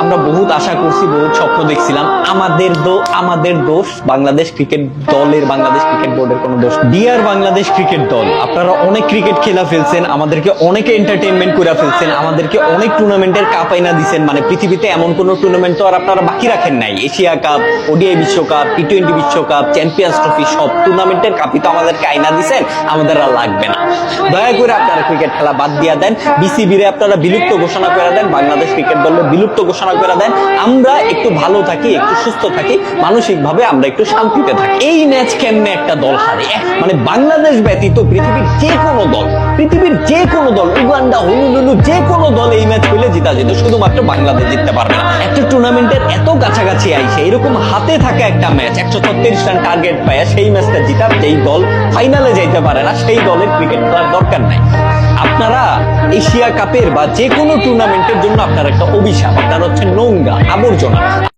আমরা বহুত আশা করছি, বহুত স্বপ্ন দেখছিলাম। আমাদের দোষ, বাংলাদেশ ক্রিকেট দলের, বাংলাদেশ ক্রিকেট বোর্ডের কোনো দোষ। ডিয়ার বাংলাদেশ ক্রিকেট দল, আপনারা অনেক ক্রিকেট খেলা ফেলছেন, আমাদেরকে অনেকে এন্টারটেইনমেন্ট করে ফেলছেন, আমাদেরকে অনেক টুর্নামেন্টের কাপ আইনা দিচ্ছেন। মানে পৃথিবীতে এমন কোন টুর্নামেন্ট তো আর আপনারা বাকি রাখেন নাই। এশিয়া কাপ, ওডিআই বিশ্বকাপ, টি-20 বিশ্বকাপ, চ্যাম্পিয়ন্স ট্রফি, সব টুর্নামেন্টের কাপই তো আমাদেরকে আইনা দিচ্ছেন। আমাদের আর লাগবে না। দয়া করে আপনারা ক্রিকেট খেলা বাদ দিয়া দেন। বিসিবি রে আপনারা বিলুপ্ত ঘোষণা করে দেন, বাংলাদেশ ক্রিকেট দলের বিলুপ্ত ঘোষণা করে দেন। আমরা একটু ভালো থাকি, একটু সুস্থ থাকি, মানসিক ভাবে আমরা একটু শান্তিতে থাকি। এই ম্যাচ কেমনে একটা দল হারে, মানে বাংলাদেশ ব্যতীত পৃথিবীর যে কোনো দল, উগান্ডা, হলুলুলু, যে কোনো দল এই ম্যাচ পেলে জিতা যেত, শুধুমাত্র বাংলাদেশ জিততে পারবে না। একটা টুর্নামেন্টের এত কাছাকাছি আইসে এরকম হাতে থাকা একটা ম্যাচ, 136 রান টার্গেট পায়, সেই ম্যাচটা জিতার যেই দল ফাইনালে যাইতে পারে না, সেই দলের ক্রিকেট খেলার দরকার নাই। আপনারা এশিয়া কাপের বা যে কোনো টুর্নামেন্টের জন্য আপনার একটা অভিশাপ, আপনারা হচ্ছে নোংরা, আবর্জনা।